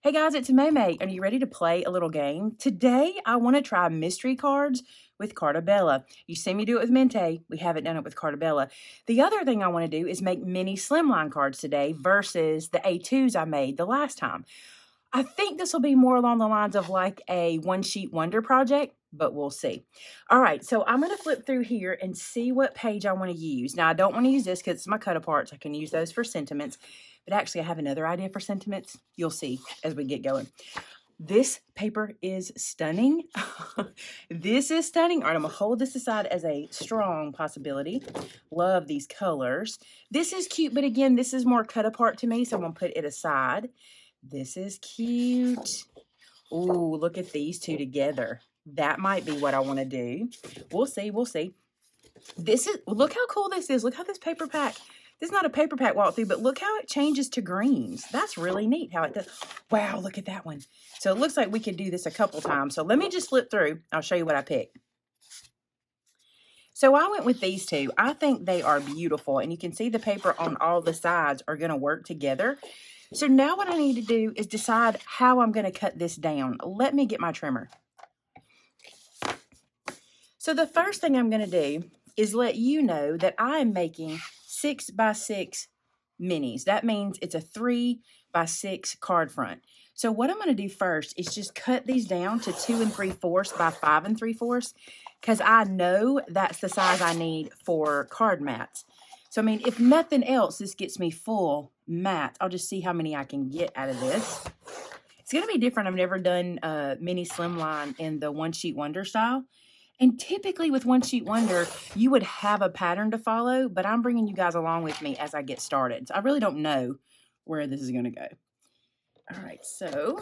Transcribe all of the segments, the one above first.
Hey guys, it's Maymay. Are you ready to play a little game? Today, I want to try mystery cards with Cartabella. You see me do it with Mente. We haven't done it with Cartabella. The other thing I want to do is make mini slimline cards today versus the A2s I made the last time. I think this will be more along the lines of like a one-sheet wonder project, but we'll see. All right, so I'm going to flip through here and see what page I want to use. Now, I don't want to use this because it's my cut-aparts. I can use those for sentiments. But actually, I have another idea for sentiments. You'll see as we get going. This paper is stunning. This is stunning. All right, I'm going to hold this aside as a strong possibility. Love these colors. This is cute, but again, this is more cut apart to me, so I'm going to put it aside. This is cute. Ooh, look at these two together. That might be what I want to do. We'll see. We'll see. Look how cool this is. Look how this paper pack. This is not a paper pack walkthrough, but look how it changes to greens. That's really neat how it does. Wow, look at that one. So it looks like we could do this a couple times. So let me just flip through. I'll show you what I picked. So I went with these two. I think they are beautiful. And you can see the paper on all the sides are going to work together. So now what I need to do is decide how I'm going to cut this down. Let me get my trimmer. So the first thing I'm going to do is let you know that I am making 6x6 minis. That means it's a 3x6 card front. So what I'm going to do first is just cut these down to 2 3/4 by 5 3/4 because I know that's the size I need for card mats. So, I mean, if nothing else, this gets me full mats. I'll just see how many I can get out of this. It's going to be different. I've never done mini slimline in the one sheet wonder style. And typically with one sheet wonder, you would have a pattern to follow, but I'm bringing you guys along with me as I get started. So I really don't know where this is going to go. All right, so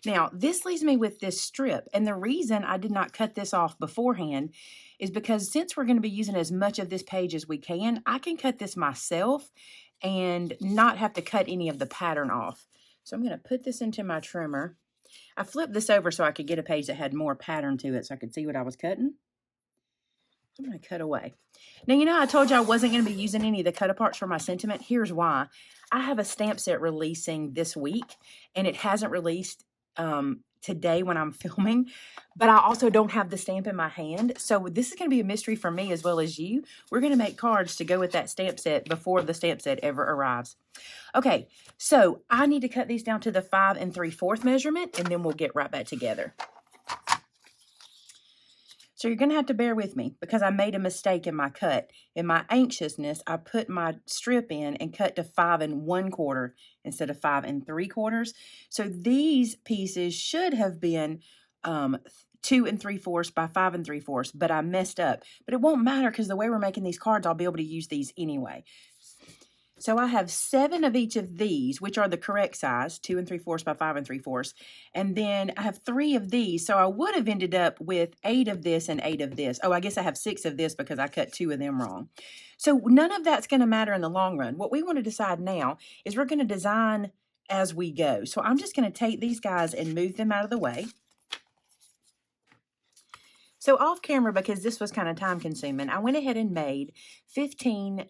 now this leaves me with this strip. And the reason I did not cut this off beforehand is because since we're going to be using as much of this page as we can, I can cut this myself and not have to cut any of the pattern off. So I'm going to put this into my trimmer. I flipped this over so I could get a page that had more pattern to it so I could see what I was cutting. I'm going to cut away. Now, you know, I told you I wasn't going to be using any of the cut aparts for my sentiment. Here's why. I have a stamp set releasing this week, and it hasn't released today when I'm filming, but I also don't have the stamp in my hand. So this is going to be a mystery for me as well as you. We're going to make cards to go with that stamp set before the stamp set ever arrives. Okay, so I need to cut these down to the 5 3/4 measurement, and then we'll get right back together. So you're going to have to bear with me because I made a mistake in my cut. In my anxiousness, I put my strip in and cut to 5 1/4 instead of 5 3/4. So these pieces should have been 2 3/4 by 5 3/4, but I messed up. But it won't matter because the way we're making these cards, I'll be able to use these anyway. So I have 7 of each of these, which are the correct size, 2 3/4 by 5 3/4. And then I have 3 of these. So I would have ended up with 8 of this and 8 of this. Oh, I guess I have 6 of this because I cut 2 of them wrong. So none of that's going to matter in the long run. What we want to decide now is we're going to design as we go. So I'm just going to take these guys and move them out of the way. So off camera, because this was kind of time consuming, I went ahead and made 15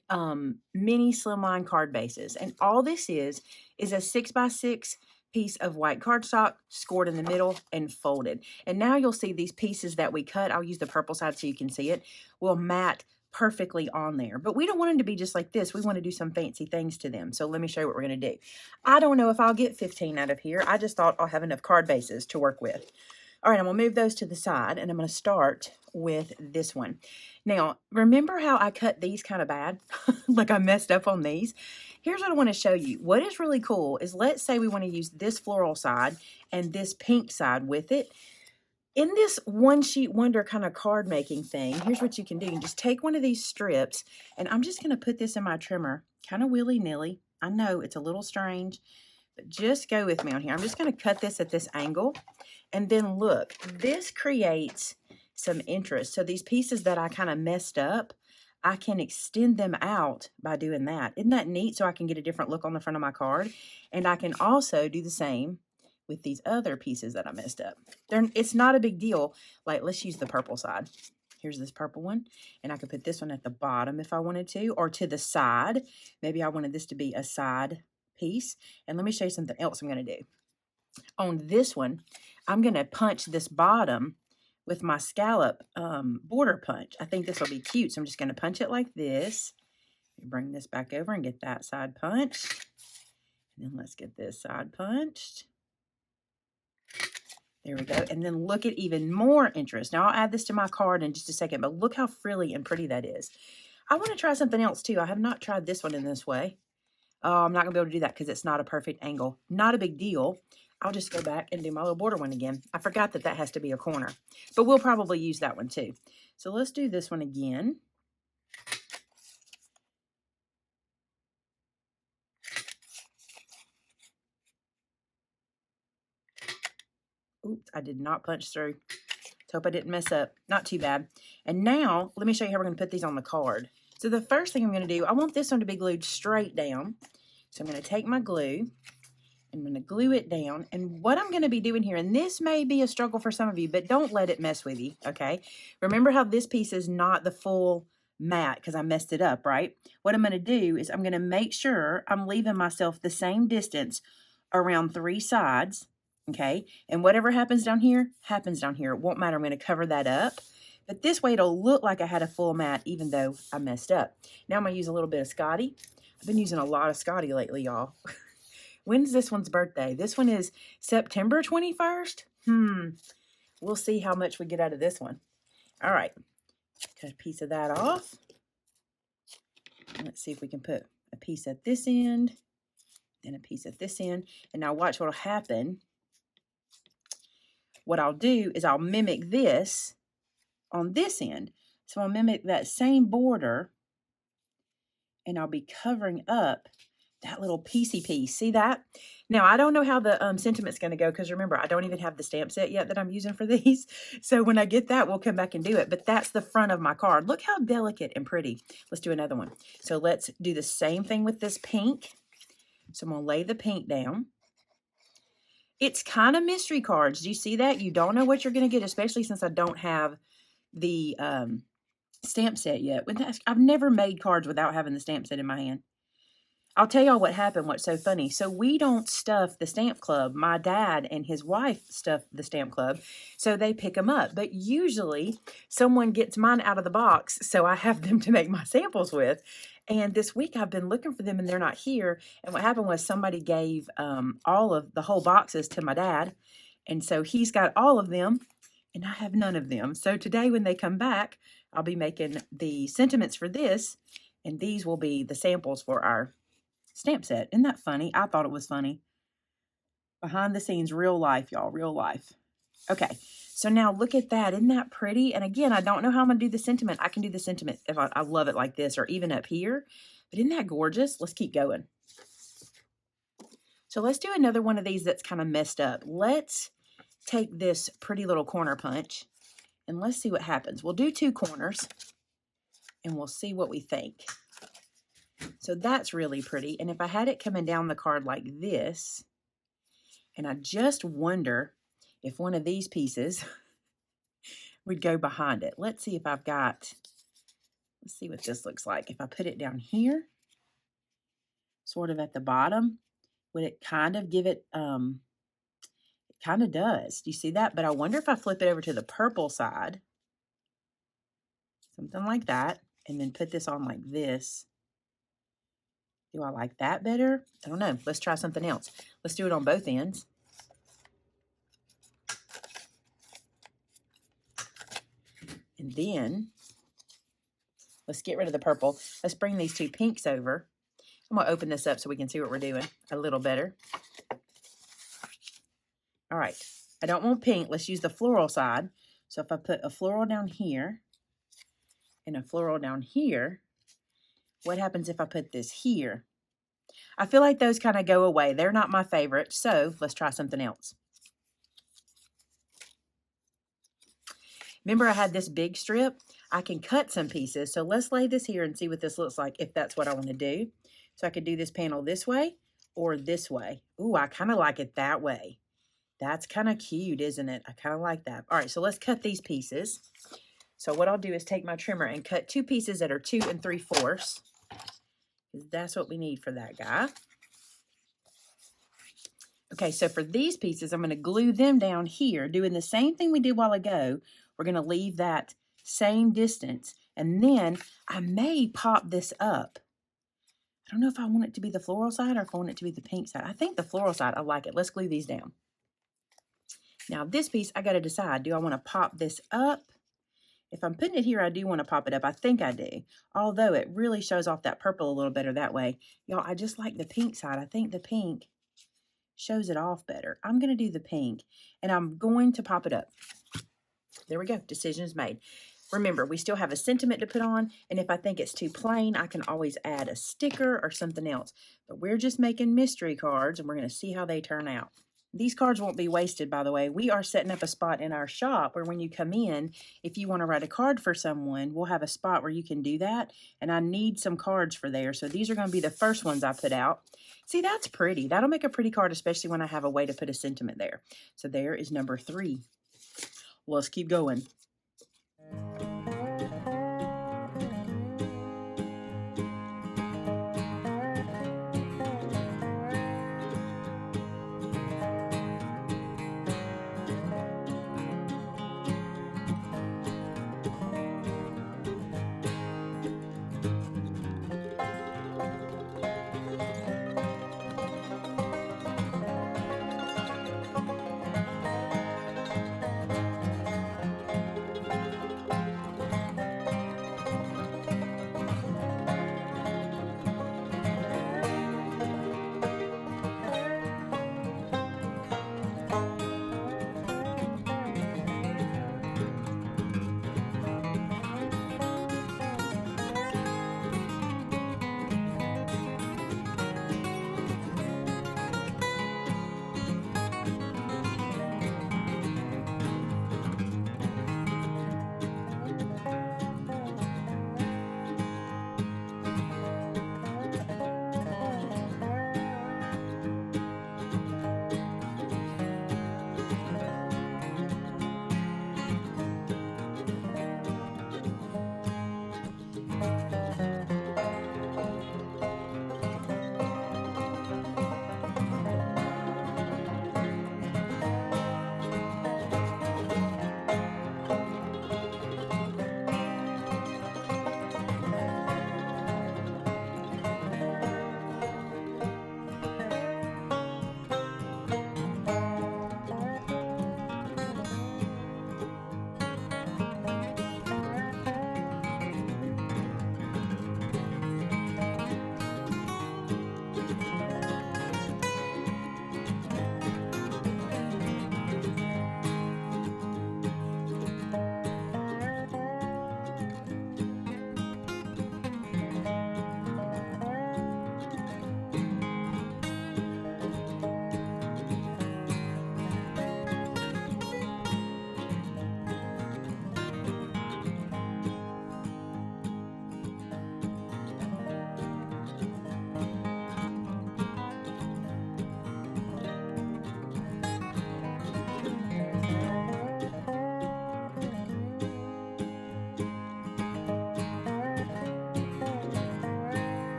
mini slimline card bases. And all this is a 6x6 piece of white cardstock scored in the middle and folded. And now you'll see these pieces that we cut. I'll use the purple side so you can see it. Will mat perfectly on there. But we don't want them to be just like this. We want to do some fancy things to them. So let me show you what we're going to do. I don't know if I'll get 15 out of here. I just thought I'll have enough card bases to work with. All right, I'm going to move those to the side, and I'm going to start with this one. Now, remember how I cut these kind of bad? Like I messed up on these? Here's what I want to show you. What is really cool is let's say we want to use this floral side and this pink side with it. In this one sheet wonder kind of card making thing, here's what you can do. You can just take one of these strips, and I'm just going to put this in my trimmer, kind of willy-nilly. I know it's a little strange, but just go with me on here. I'm just going to cut this at this angle. And then look, this creates some interest. So these pieces that I kind of messed up, I can extend them out by doing that. Isn't that neat? So I can get a different look on the front of my card. And I can also do the same with these other pieces that I messed up. It's not a big deal. Like, let's use the purple side. Here's this purple one. And I could put this one at the bottom if I wanted to, or to the side. Maybe I wanted this to be a side piece. And let me show you something else I'm going to do. On this one, I'm going to punch this bottom with my scallop border punch. I think this will be cute, so I'm just going to punch it like this. Bring this back over and get that side punched. And then let's get this side punched. There we go. And then look at even more interest. Now, I'll add this to my card in just a second, but look how frilly and pretty that is. I want to try something else, too. I have not tried this one in this way. Oh, I'm not going to be able to do that because it's not a perfect angle. Not a big deal. I'll just go back and do my little border one again. I forgot that that has to be a corner, but we'll probably use that one, too. So let's do this one again. Oops, I did not punch through. Let's hope I didn't mess up. Not too bad. And now, let me show you how we're going to put these on the card. So the first thing I'm going to do, I want this one to be glued straight down. So I'm going to take my glue. I'm going to glue it down. And what I'm going to be doing here, and this may be a struggle for some of you, but don't let it mess with you, okay? Remember how this piece is not the full mat because I messed it up, right? What I'm going to do is I'm going to make sure I'm leaving myself the same distance around 3 sides. Okay, and whatever happens down here, happens down here. It won't matter. I'm going to cover that up. But this way, it'll look like I had a full mat, even though I messed up. Now I'm going to use a little bit of Scotty. I've been using a lot of Scotty lately, y'all. When's this one's birthday? This one is September 21st. We'll see how much we get out of this one. All right, cut a piece of that off. Let's see if we can put a piece at this end, and a piece at this end. And now watch what'll happen. What I'll do is I'll mimic this on this end. So I'll mimic that same border, and I'll be covering up that little piecey piece. See that? Now, I don't know how the sentiment's going to go because remember, I don't even have the stamp set yet that I'm using for these. So when I get that, we'll come back and do it. But that's the front of my card. Look how delicate and pretty. Let's do another one. So let's do the same thing with this pink. So I'm going to lay the pink down. It's kind of mystery cards. Do you see that? You don't know what you're going to get, especially since I don't have the stamp set yet. I've never made cards without having the stamp set in my hand. I'll tell y'all what happened, what's so funny. So we don't stuff the stamp club. My dad and his wife stuff the stamp club, so they pick them up. But usually someone gets mine out of the box, so I have them to make my samples with. And this week I've been looking for them and they're not here. And what happened was somebody gave all of the whole boxes to my dad. And so he's got all of them and I have none of them. So today when they come back, I'll be making the sentiments for this. And these will be the samples for our stamp set. Isn't that funny? I thought it was funny. Behind the scenes, real life, y'all, real life. Okay, so now look at that. Isn't that pretty? And again, I don't know how I'm going to do the sentiment. I can do the sentiment if I love it like this or even up here. But isn't that gorgeous? Let's keep going. So let's do another one of these that's kind of messed up. Let's take this pretty little corner punch and let's see what happens. We'll do 2 corners and we'll see what we think. So that's really pretty. And if I had it coming down the card like this, and I just wonder if one of these pieces would go behind it. Let's see if I've got, let's see what this looks like. If I put it down here, sort of at the bottom, would it kind of give it, it kind of does. Do you see that? But I wonder if I flip it over to the purple side, something like that, and then put this on like this. Do I like that better? I don't know. Let's try something else. Let's do it on both ends. And then let's get rid of the purple. Let's bring these 2 pinks over. I'm going to open this up so we can see what we're doing a little better. All right. I don't want pink. Let's use the floral side. So if I put a floral down here and a floral down here, what happens if I put this here? I feel like those kind of go away. They're not my favorite. So let's try something else. Remember I had this big strip? I can cut some pieces. So let's lay this here and see what this looks like if that's what I want to do. So I could do this panel this way or this way. Ooh, I kind of like it that way. That's kind of cute, isn't it? I kind of like that. All right, so let's cut these pieces. So what I'll do is take my trimmer and cut 2 pieces that are 2 3/4. That's what we need for that guy. Okay, so for these pieces, I'm going to glue them down here, doing the same thing we did a while ago. We're going to leave that same distance, and then I may pop this up. I don't know if I want it to be the floral side or if I want it to be the pink side. I think the floral side, I like it. Let's glue these down. Now this piece, I got to decide, do I want to pop this up? If I'm putting it here, I do want to pop it up. I think I do. Although it really shows off that purple a little better that way. Y'all, I just like the pink side. I think the pink shows it off better. I'm going to do the pink, and I'm going to pop it up. There we go. Decision is made. Remember, we still have a sentiment to put on, and if I think it's too plain, I can always add a sticker or something else. But we're just making mystery cards, and we're going to see how they turn out. These cards won't be wasted, by the way. We are setting up a spot in our shop where when you come in, if you want to write a card for someone, we'll have a spot where you can do that. And I need some cards for there. So these are going to be the first ones I put out. See, that's pretty. That'll make a pretty card, especially when I have a way to put a sentiment there. So there is number 3. Let's keep going.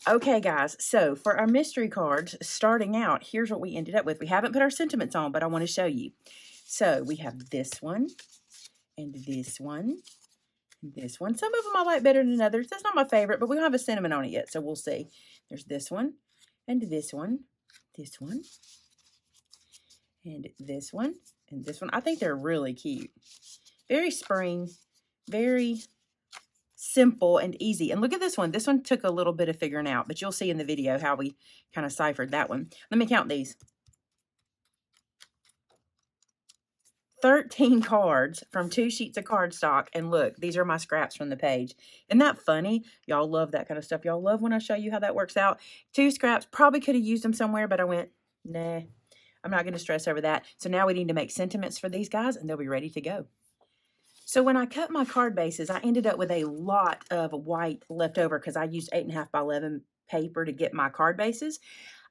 Okay, guys, so for our mystery cards, starting out, here's what we ended up with. We haven't put our sentiments on, but I want to show you. So we have this one and this one. This one. Some of them I like better than others. That's not my favorite, but we don't have a cinnamon on it yet, so we'll see. There's this one, and this one, this one, and this one, and this one. I think they're really cute. Very spring, very simple and easy. And look at this one. This one took a little bit of figuring out, but you'll see in the video how we kind of ciphered that one. Let me count these. 13 cards from 2 sheets of cardstock. And look, these are my scraps from the page. Isn't that funny? Y'all love that kind of stuff. Y'all love when I show you how that works out. 2 scraps. Probably could have used them somewhere, but I went, nah, I'm not going to stress over that. So now we need to make sentiments for these guys, and they'll be ready to go. So when I cut my card bases, I ended up with a lot of white left over because I used 8.5 by 11 paper to get my card bases.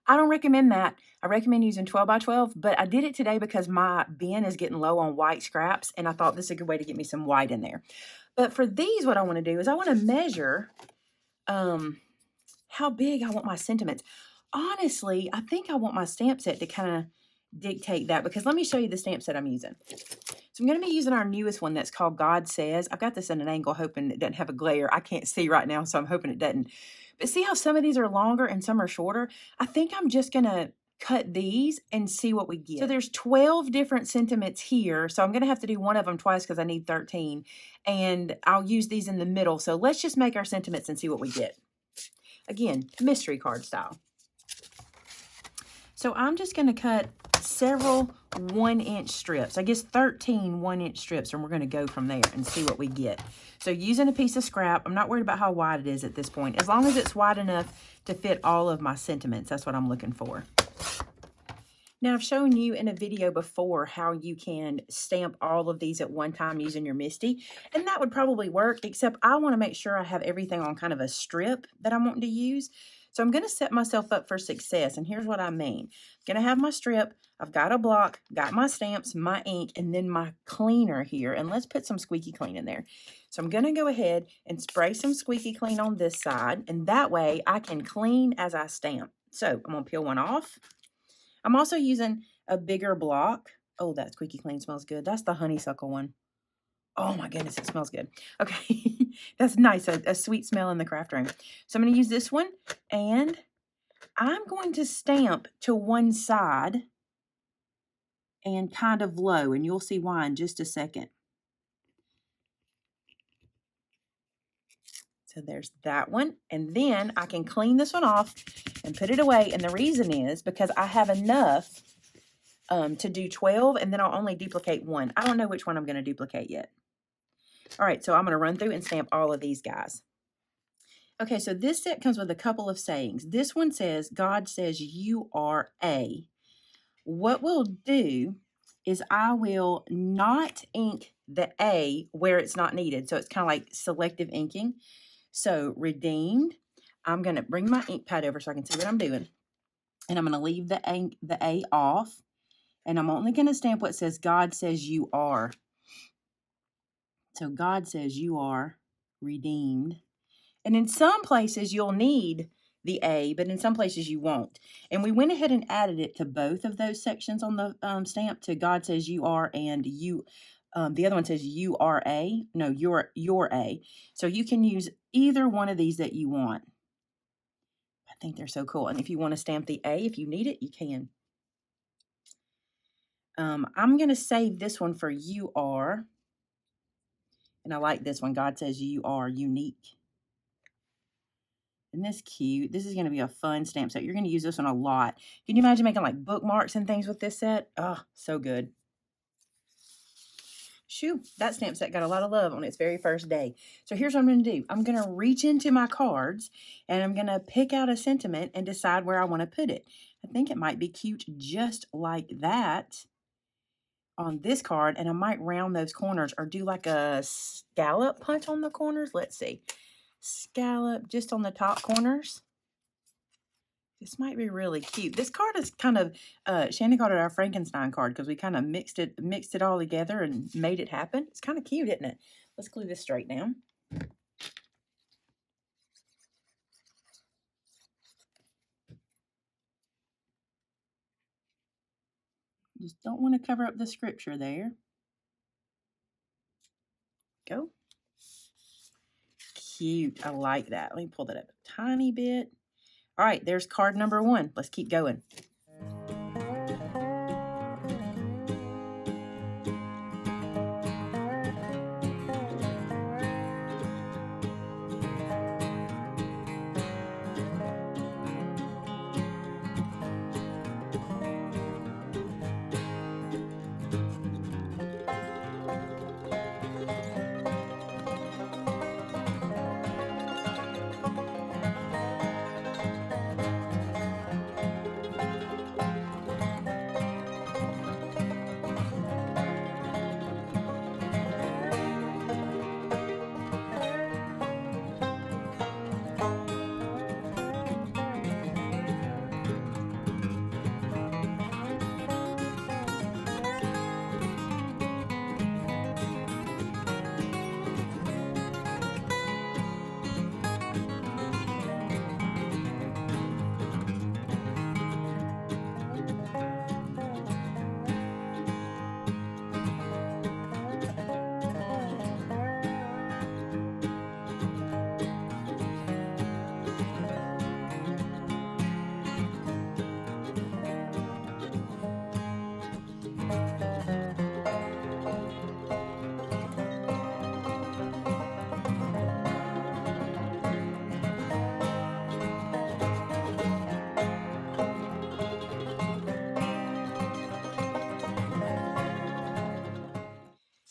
I don't recommend that. I recommend using 12 by 12, but I did it today because my bin is getting low on white scraps, and I thought this is a good way to get me some white in there. But for these, what I want to do is I want to measure how big I want my sentiments. Honestly, I think I want my stamp set to kind of dictate that, because let me show you the stamp set I'm using. So I'm going to be using our newest one that's called God Says. I've got this in an angle hoping it doesn't have a glare. I can't see right now, so I'm hoping it doesn't. But see how some of these are longer and some are shorter? I think I'm just going to cut these and see what we get. So there's 12 different sentiments here. So I'm going to have to do one of them twice because I need 13. And I'll use these in the middle. So let's just make our sentiments and see what we get. Again, mystery card style. So I'm just going to cut several 1-inch strips. I guess 13 1-inch strips, and we're going to go from there and see what we get. So using a piece of scrap, I'm not worried about how wide it is at this point. As long as it's wide enough to fit all of my sentiments, that's what I'm looking for. Now, I've shown you in a video before how you can stamp all of these at one time using your MISTI, and that would probably work, except I want to make sure I have everything on kind of a strip that I'm wanting to use. So I'm going to set myself up for success, and here's what I mean. I'm going to have my strip, I've got a block, got my stamps, my ink, and then my cleaner here, and let's put some squeaky clean in there. So I'm going to go ahead and spray some squeaky clean on this side, and that way I can clean as I stamp. So I'm going to peel one off. I'm also using a bigger block. Oh, that squeaky clean smells good. That's the honeysuckle one. Oh my goodness, it smells good. Okay, that's nice, a sweet smell in the craft room. So I'm going to use this one, and I'm going to stamp to one side and kind of low, and you'll see why in just a second. So there's that one, and then I can clean this one off and put it away, and the reason is because I have enough to do 12, and then I'll only duplicate one. I don't know which one I'm going to duplicate yet. All right, so I'm going to run through and stamp all of these guys. Okay, so this set comes with a couple of sayings. This one says, God says you are a. What we'll do is I will not ink the A where it's not needed. So it's kind of like selective inking. So redeemed, I'm going to bring my ink pad over so I can see what I'm doing. And I'm going to leave the A off. And I'm only going to stamp what says God says you are. So God says you are redeemed. And in some places you'll need the A, but in some places you won't. And we went ahead and added it to both of those sections on the stamp, to God says you are, and you. The other one says you are a. No, you're a. So you can use either one of these that you want. I think they're so cool. And if you want to stamp the A, if you need it, you can. I'm going to save this one for you are. And I like this one. God says you are unique. Isn't this cute? This is going to be a fun stamp set. You're going to use this one a lot. Can you imagine making like bookmarks and things with this set? Oh, so good. Shoo, that stamp set got a lot of love on its very first day. So here's what I'm going to do. I'm going to reach into my cards, and I'm going to pick out a sentiment and decide where I want to put it. I think it might be cute just like that on this card, and I might round those corners or do like a scallop punch on the corners. Let's see. Scallop just on the top corners. This might be really cute. This card is kind of, Shannon called it our Frankenstein card because we kind of mixed it all together and made it happen. It's kind of cute, isn't it? Let's glue this straight down. Just don't want to cover up the scripture there. Go. Cute. I like that. Let me pull that up a tiny bit. All right, there's card number 1. Let's keep going.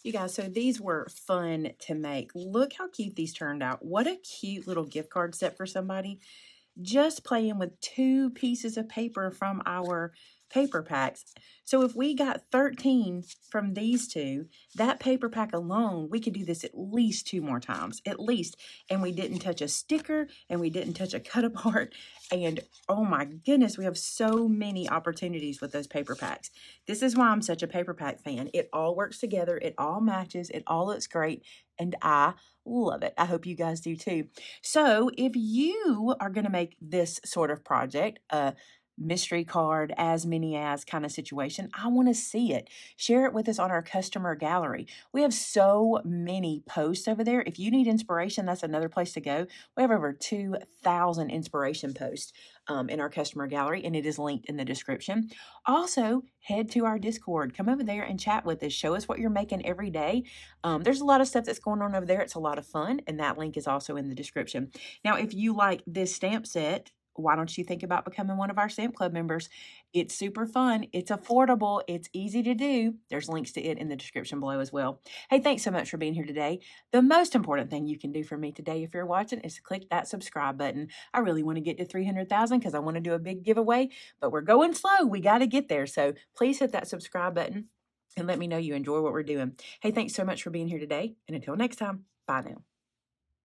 You guys, so these were fun to make. Look how cute these turned out. What a cute little gift card set for somebody. Just playing with 2 pieces of paper from our paper packs. So if we got 13 from these 2, that paper pack alone, we could do this at least 2 more times, at least. And we didn't touch a sticker and we didn't touch a cut apart. And oh my goodness, we have so many opportunities with those paper packs. This is why I'm such a paper pack fan. It all works together. It all matches. It all looks great. And I love it. I hope you guys do too. So if you are going to make this sort of project, a mystery card, as many as kind of situation, I want to see it. Share it with us on our customer gallery. We have so many posts over there. If you need inspiration, that's another place to go. We have over 2,000 inspiration posts in our customer gallery, and it is linked in the description. Also, head to our Discord. Come over there and chat with us. Show us what you're making every day. There's a lot of stuff that's going on over there. It's a lot of fun, and that link is also in the description. Now, if you like this stamp set, why don't you think about becoming one of our Stamp Club members? It's super fun. It's affordable. It's easy to do. There's links to it in the description below as well. Hey, thanks so much for being here today. The most important thing you can do for me today, if you're watching, is to click that subscribe button. I really want to get to 300,000 because I want to do a big giveaway, but we're going slow. We got to get there. So please hit that subscribe button and let me know you enjoy what we're doing. Hey, thanks so much for being here today. And until next time, bye now.